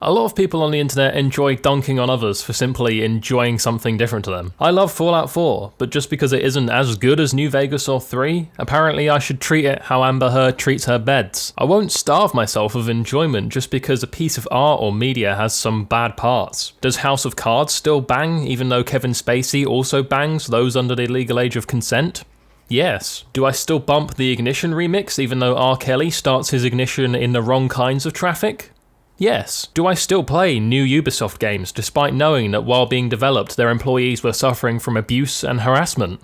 A lot of people on the internet enjoy dunking on others for simply enjoying something different to them. I love Fallout 4, but just because it isn't as good as New Vegas or 3, apparently I should treat it how Amber Heard treats her beds. I won't starve myself of enjoyment just because a piece of art or media has some bad parts. Does House of Cards still bang, even though Kevin Spacey also bangs those under the legal age of consent? Yes. Do I still bump the Ignition remix even though R. Kelly starts his ignition in the wrong kinds of traffic? Yes. Do I still play new Ubisoft games despite knowing that while being developed their employees were suffering from abuse and harassment?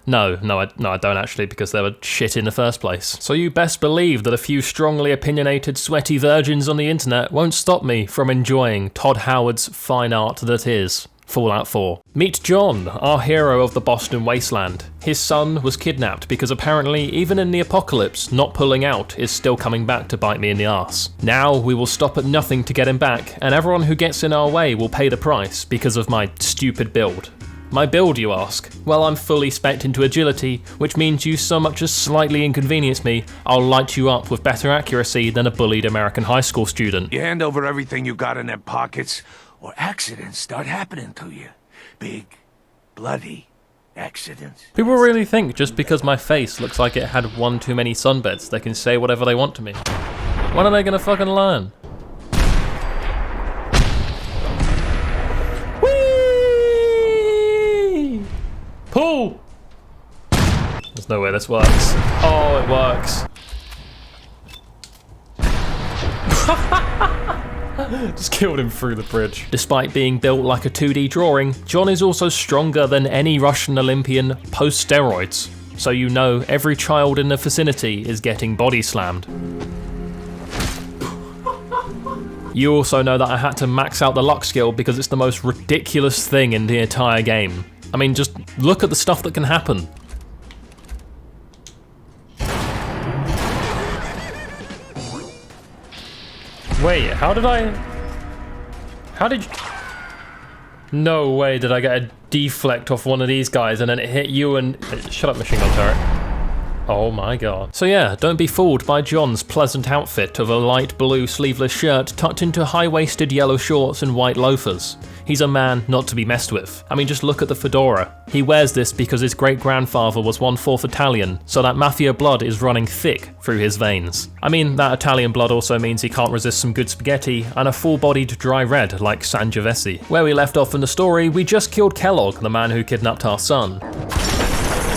No, I don't actually, because they were shit in the first place. So you best believe that a few strongly opinionated sweaty virgins on the internet won't stop me from enjoying Todd Howard's fine art that is Fallout 4. Meet John, our hero of the Boston wasteland. His son was kidnapped because apparently even in the apocalypse, not pulling out is still coming back to bite me in the arse. Now we will stop at nothing to get him back, and everyone who gets in our way will pay the price because of my stupid build. My build, you ask? Well, I'm fully spec'd into agility, which means you so much as slightly inconvenience me, I'll light you up with better accuracy than a bullied American high school student. You hand over everything you got in them pockets, or accidents start happening to you. Big, bloody accidents. People really think just because my face looks like it had one too many sunbeds, they can say whatever they want to me. When are they gonna fucking learn? Whee! Pull! There's no way this works. Oh, it works. Just killed him through the bridge. Despite being built like a 2D drawing, John is also stronger than any Russian Olympian post-steroids. So you know every child in the vicinity is getting body slammed. You also know that I had to max out the luck skill because it's the most ridiculous thing in the entire game. I mean, just look at the stuff that can happen. Wait, how did you... No way did I get a deflect off one of these guys and then it hit you and... Shut up, machine gun turret. Oh my god. So yeah, don't be fooled by John's pleasant outfit of a light blue sleeveless shirt tucked into high-waisted yellow shorts and white loafers. He's a man not to be messed with. I mean, just look at the fedora. He wears this because his great-grandfather was 1/4 Italian, so that mafia blood is running thick through his veins. I mean, that Italian blood also means he can't resist some good spaghetti and a full-bodied dry red like Sangiovese. Where we left off in the story, we just killed Kellogg, the man who kidnapped our son.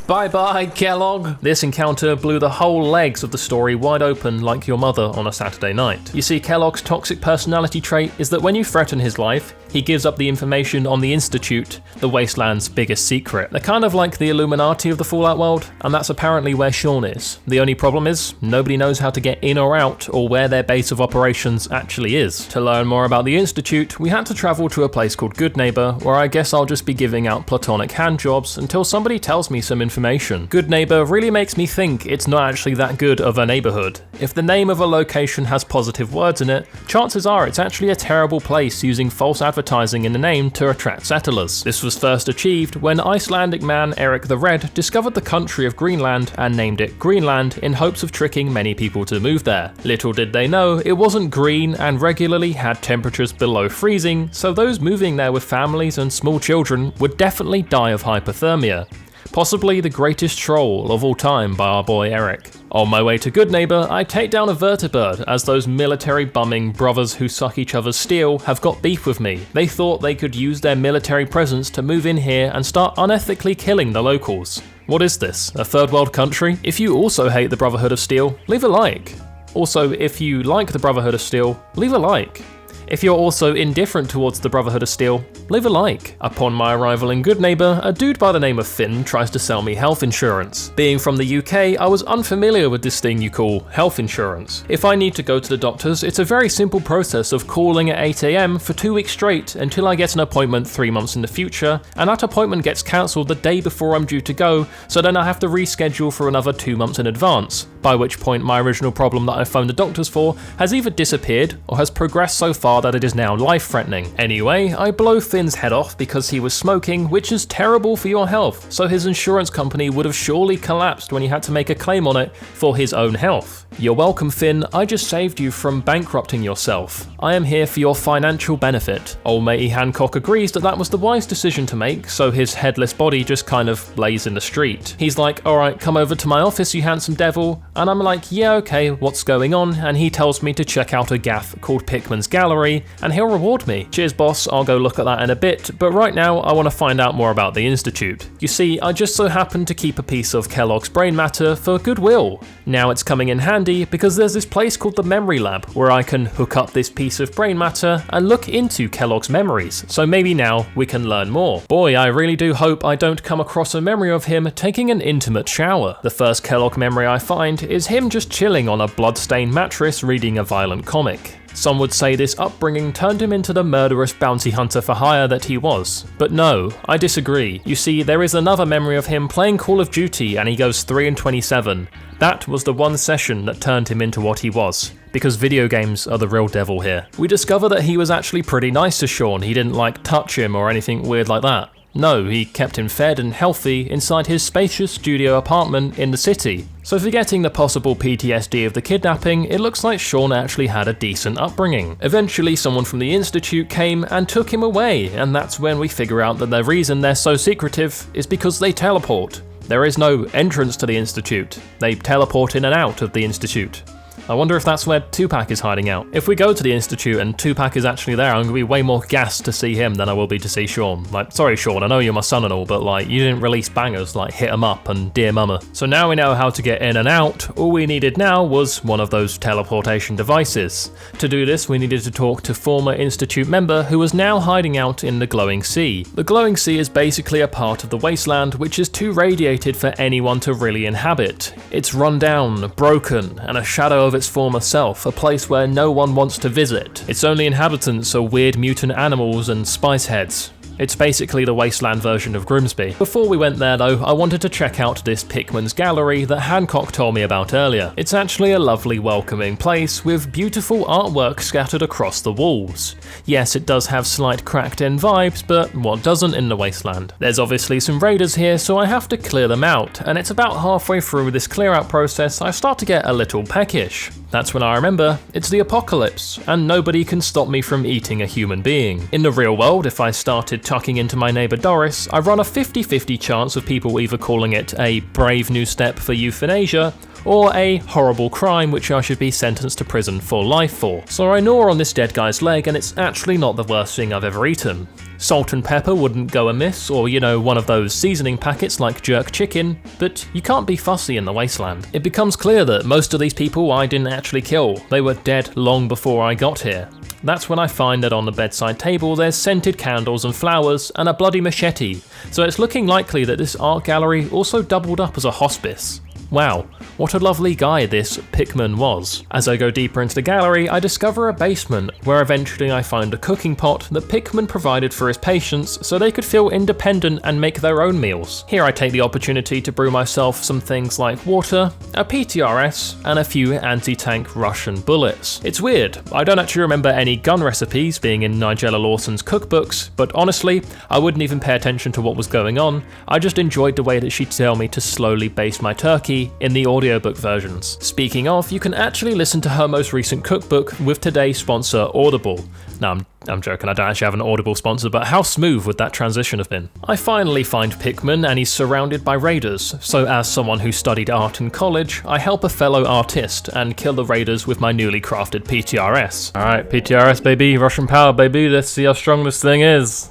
Bye-bye, Kellogg! This encounter blew the whole legs of the story wide open like your mother on a Saturday night. You see, Kellogg's toxic personality trait is that when you threaten his life, he gives up the information on the Institute, the Wasteland's biggest secret. They're kind of like the Illuminati of the Fallout world, and that's apparently where Sean is. The only problem is, nobody knows how to get in or out, or where their base of operations actually is. To learn more about the Institute, we had to travel to a place called Goodneighbor, where I guess I'll just be giving out platonic handjobs until somebody tells me some information. Goodneighbor really makes me think it's not actually that good of a neighborhood. If the name of a location has positive words in it, chances are it's actually a terrible place using false advertising in the name to attract settlers. This was first achieved when Icelandic man Eric the Red discovered the country of Greenland and named it Greenland in hopes of tricking many people to move there. Little did they know, it wasn't green and regularly had temperatures below freezing, so those moving there with families and small children would definitely die of hypothermia. Possibly the greatest troll of all time by our boy Eric. On my way to Goodneighbor, I take down a vertibird as those military bumming brothers who suck each other's steel have got beef with me. They thought they could use their military presence to move in here and start unethically killing the locals. What is this, a third world country? If you also hate the Brotherhood of Steel, leave a like. Also, if you like the Brotherhood of Steel, leave a like. If you're also indifferent towards the Brotherhood of Steel, leave a like. Upon my arrival in Goodneighbor, a dude by the name of Finn tries to sell me health insurance. Being from the UK, I was unfamiliar with this thing you call health insurance. If I need to go to the doctors, it's a very simple process of calling at 8 AM for 2 weeks straight until I get an appointment 3 months in the future, and that appointment gets cancelled the day before I'm due to go, so then I have to reschedule for another 2 months in advance. by which point my original problem that I phoned the doctors for has either disappeared or has progressed so far that it is now life-threatening. Anyway, I blow Finn's head off because he was smoking, which is terrible for your health, so his insurance company would have surely collapsed when he had to make a claim on it for his own health. You're welcome, Finn, I just saved you from bankrupting yourself. I am here for your financial benefit. Old matey Hancock agrees that was the wise decision to make, so his headless body just kind of lays in the street. He's like, alright, come over to my office, you handsome devil, and I'm like, yeah, okay, what's going on? And he tells me to check out a gaff called Pickman's Gallery, and he'll reward me. Cheers, boss, I'll go look at that in a bit, but right now I want to find out more about the Institute. You see, I just so happen to keep a piece of Kellogg's brain matter for goodwill. Now it's coming in handy because there's this place called the Memory Lab where I can hook up this piece of brain matter and look into Kellogg's memories, so maybe now we can learn more. Boy, I really do hope I don't come across a memory of him taking an intimate shower. The first Kellogg memory I find is him just chilling on a blood-stained mattress reading a violent comic. Some would say this upbringing turned him into the murderous bounty hunter for hire that he was. But no, I disagree. You see, there is another memory of him playing Call of Duty and he goes 3-27. That was the one session that turned him into what he was, because video games are the real devil here. We discover that he was actually pretty nice to Sean, he didn't touch him or anything weird like that. No, he kept him fed and healthy inside his spacious studio apartment in the city. So forgetting the possible PTSD of the kidnapping, it looks like Sean actually had a decent upbringing. Eventually someone from the Institute came and took him away, and that's when we figure out that the reason they're so secretive is because they teleport. There is no entrance to the Institute. They teleport in and out of the Institute. I wonder if that's where Tupac is hiding out. If we go to the Institute and Tupac is actually there, I'm going to be way more gassed to see him than I will be to see Sean. Sorry Sean, I know you're my son and all, but you didn't release bangers like Hit 'Em Up and Dear Mama. So now we know how to get in and out. All we needed now was one of those teleportation devices. To do this, we needed to talk to former Institute member who was now hiding out in the Glowing Sea. The Glowing Sea is basically a part of the wasteland which is too radiated for anyone to really inhabit. It's run down, broken, and a shadow of its former self, a place where no one wants to visit. Its only inhabitants are weird mutant animals and spice heads. It's basically the wasteland version of Grimsby. Before we went there though, I wanted to check out this Pickman's Gallery that Hancock told me about earlier. It's actually a lovely welcoming place with beautiful artwork scattered across the walls. Yes, it does have slight cracked in vibes, but what doesn't in the wasteland? There's obviously some raiders here, so I have to clear them out, and it's about halfway through this clear out process I start to get a little peckish. That's when I remember it's the apocalypse, and nobody can stop me from eating a human being. In the real world, if I started tucking into my neighbour Doris, I run a 50-50 chance of people either calling it a brave new step for euthanasia, or a horrible crime which I should be sentenced to prison for life for. So I gnaw on this dead guy's leg, and it's actually not the worst thing I've ever eaten. Salt and pepper wouldn't go amiss, or one of those seasoning packets like jerk chicken, but you can't be fussy in the wasteland. It becomes clear that most of these people I didn't actually kill, they were dead long before I got here. That's when I find that on the bedside table there's scented candles and flowers and a bloody machete, so it's looking likely that this art gallery also doubled up as a hospice. Wow, what a lovely guy this Pickman was. As I go deeper into the gallery, I discover a basement, where eventually I find a cooking pot that Pickman provided for his patients so they could feel independent and make their own meals. Here I take the opportunity to brew myself some things like water, a PTRS, and a few anti-tank Russian bullets. It's weird, I don't actually remember any gun recipes being in Nigella Lawson's cookbooks, but honestly, I wouldn't even pay attention to what was going on. I just enjoyed the way that she'd tell me to slowly baste my turkey in the audiobook versions. Speaking of, you can actually listen to her most recent cookbook with today's sponsor Audible. No, I'm joking, I don't actually have an Audible sponsor, but how smooth would that transition have been? I finally find Pickman and he's surrounded by raiders, so as someone who studied art in college, I help a fellow artist and kill the raiders with my newly crafted PTRS. Alright, PTRS baby, Russian power baby, let's see how strong this thing is.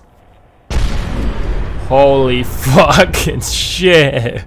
Holy fucking shit.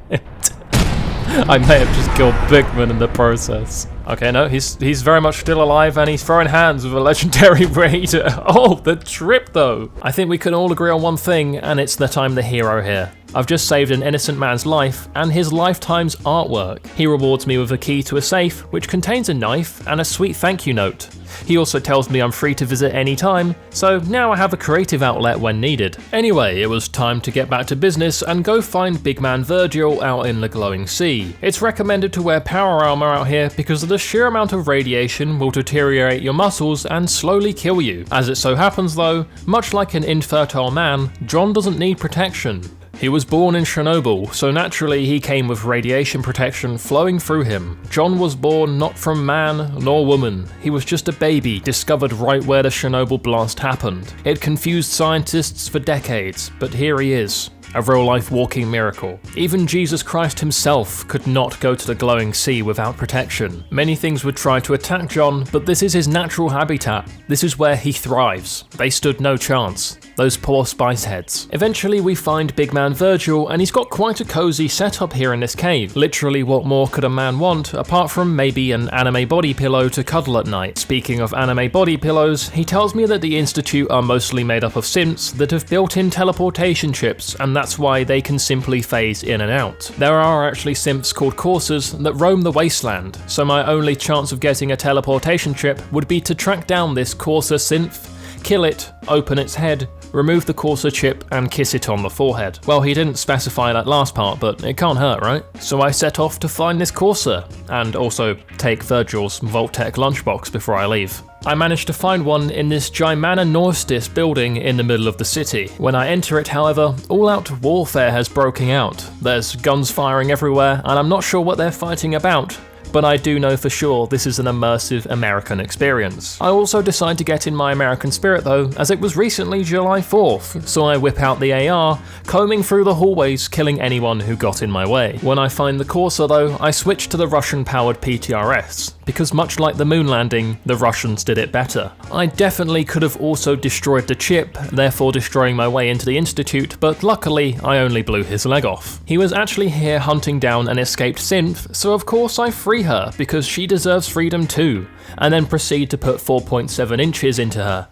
I may have just killed Pickman in the process. Okay, no, he's very much still alive and he's throwing hands with a legendary raider. Oh, the trip though! I think we can all agree on one thing, and it's that I'm the hero here. I've just saved an innocent man's life and his lifetime's artwork. He rewards me with a key to a safe, which contains a knife and a sweet thank you note. He also tells me I'm free to visit any time, so now I have a creative outlet when needed. Anyway, it was time to get back to business and go find big man Virgil out in the glowing sea. It's recommended to wear power armor out here because the sheer amount of radiation will deteriorate your muscles and slowly kill you. As it so happens though, much like an infertile man, John doesn't need protection. He was born in Chernobyl, so naturally he came with radiation protection flowing through him. John was born not from man nor woman. He was just a baby discovered right where the Chernobyl blast happened. It confused scientists for decades, but here he is. A real-life walking miracle. Even Jesus Christ himself could not go to the glowing sea without protection. Many things would try to attack John, but this is his natural habitat. This is where he thrives. They stood no chance. Those poor spice heads. Eventually we find big man Virgil, and he's got quite a cozy setup here in this cave. Literally, what more could a man want, apart from maybe an anime body pillow to cuddle at night? Speaking of anime body pillows, he tells me that the Institute are mostly made up of synths that have built-in teleportation chips, and that's why they can simply phase in and out. There are actually synths called coursers that roam the wasteland, so my only chance of getting a teleportation chip would be to track down this courser synth, kill it, open its head, remove the courser chip and kiss it on the forehead. Well, he didn't specify that last part, but it can't hurt, right? So I set off to find this courser, and also take Virgil's Vault-Tec lunchbox before I leave. I managed to find one in this Gigantonormous building in the middle of the city. When I enter it, however, all-out warfare has broken out. There's guns firing everywhere, and I'm not sure what they're fighting about. But I do know for sure this is an immersive American experience. I also decide to get in my American spirit though, as it was recently July 4th, so I whip out the AR, combing through the hallways, killing anyone who got in my way. When I find the Corsa though, I switch to the Russian-powered PTRS, because much like the moon landing, the Russians did it better. I definitely could have also destroyed the chip, therefore destroying my way into the Institute, but luckily I only blew his leg off. He was actually here hunting down an escaped synth, so of course I free her because she deserves freedom too, and then proceed to put 4.7 inches into her,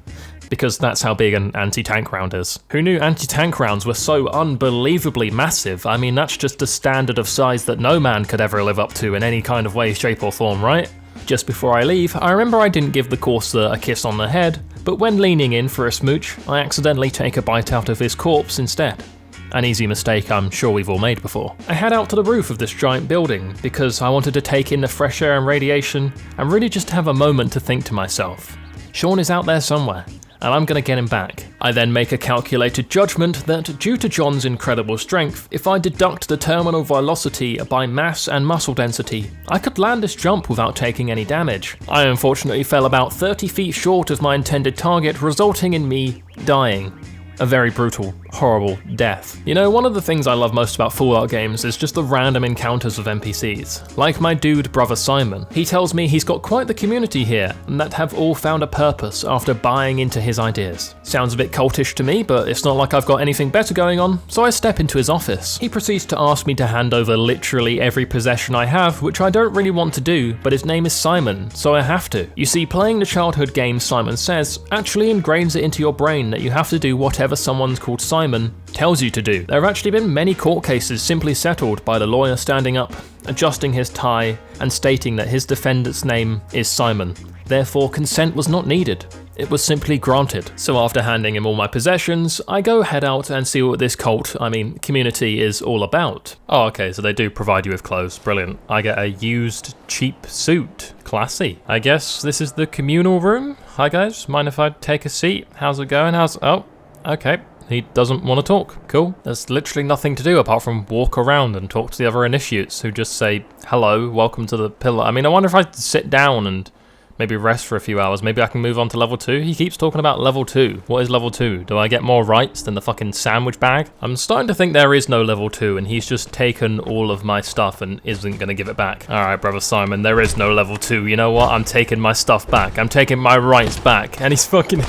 because that's how big an anti-tank round is. Who knew anti-tank rounds were so unbelievably massive? I mean, that's just a standard of size that no man could ever live up to in any kind of way, shape or form, right? Just before I leave, I remember I didn't give the Corsa a kiss on the head, but when leaning in for a smooch, I accidentally take a bite out of his corpse instead. An easy mistake I'm sure we've all made before. I head out to the roof of this giant building because I wanted to take in the fresh air and radiation and really just have a moment to think to myself. Sean is out there somewhere, and I'm gonna get him back. I then make a calculated judgment that due to John's incredible strength, if I deduct the terminal velocity by mass and muscle density, I could land this jump without taking any damage. I unfortunately fell about 30 feet short of my intended target, resulting in me dying. A very brutal, horrible death. You know, one of the things I love most about Fallout games is just the random encounters with NPCs. Like my dude brother Simon. He tells me he's got quite the community here, and that have all found a purpose after buying into his ideas. Sounds a bit cultish to me, but it's not like I've got anything better going on, so I step into his office. He proceeds to ask me to hand over literally every possession I have, which I don't really want to do, but his name is Simon, so I have to. You see, playing the childhood game Simon Says actually ingrains it into your brain that you have to do whatever someone called Simon tells you to do. There have actually been many court cases simply settled by the lawyer standing up, adjusting his tie, and stating that his defendant's name is Simon. Therefore, consent was not needed. It was simply granted. So after handing him all my possessions, I go head out and see what this community is all about. Oh, okay, so they do provide you with clothes. Brilliant. I get a used, cheap suit. Classy. I guess this is the communal room. Hi guys, mind if I take a seat? How's it going? Oh. Okay, he doesn't want to talk. Cool. There's literally nothing to do apart from walk around and talk to the other initiates who just say, hello, welcome to the pillar. I mean, I wonder if I sit down and maybe rest for a few hours. Maybe I can move on to level 2. He keeps talking about level 2. What is level 2? Do I get more rights than the fucking sandwich bag? I'm starting to think there is no level 2 and he's just taken all of my stuff and isn't going to give it back. Alright, brother Simon, there is no level 2. You know what? I'm taking my stuff back. I'm taking my rights back. And he's fucking...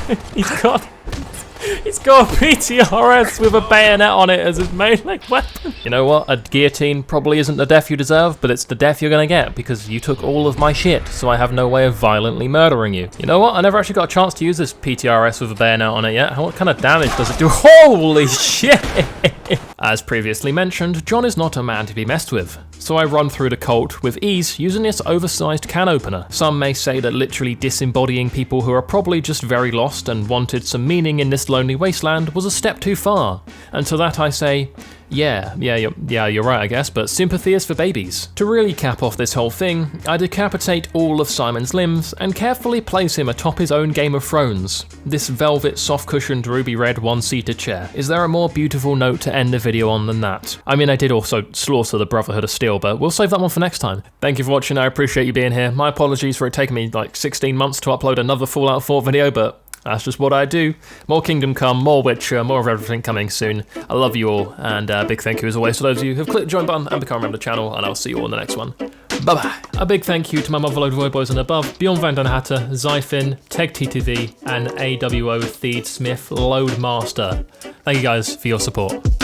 He's got a PTRS with a bayonet on it as his melee weapon. You know what? A guillotine probably isn't the death you deserve, but it's the death you're gonna get because you took all of my shit, so I have no way of violently murdering you. You know what? I never actually got a chance to use this PTRS with a bayonet on it yet. What kind of damage does it do? Holy shit! As previously mentioned, John is not a man to be messed with, so I run through the cult with ease using this oversized can opener. Some may say that literally disembodying people who are probably just very lost and wanted some meaning in this lonely wasteland was a step too far, and to that I say, yeah, you're right I guess, but sympathy is for babies. To really cap off this whole thing, I decapitate all of Simon's limbs and carefully place him atop his own Game of Thrones. This velvet soft-cushioned ruby red one-seater chair. Is there a more beautiful note to end the video on than that? I mean, I did also slaughter the Brotherhood of Steel, but we'll save that one for next time. Thank you for watching, I appreciate you being here. My apologies for it taking me like 16 months to upload another Fallout 4 video, but that's just what I do. More Kingdom Come, more Witcher, more of everything coming soon. I love you all, and a big thank you as always to those of you who have clicked the join button and become a member of the channel, and I'll see you all in the next one. Bye-bye. A big thank you to my motherload Voiy Bois and above, Björn Van Den Hatter, ZYFin, TheGamerTeg, and AWO Theed Smith Loadmaster. Thank you guys for your support.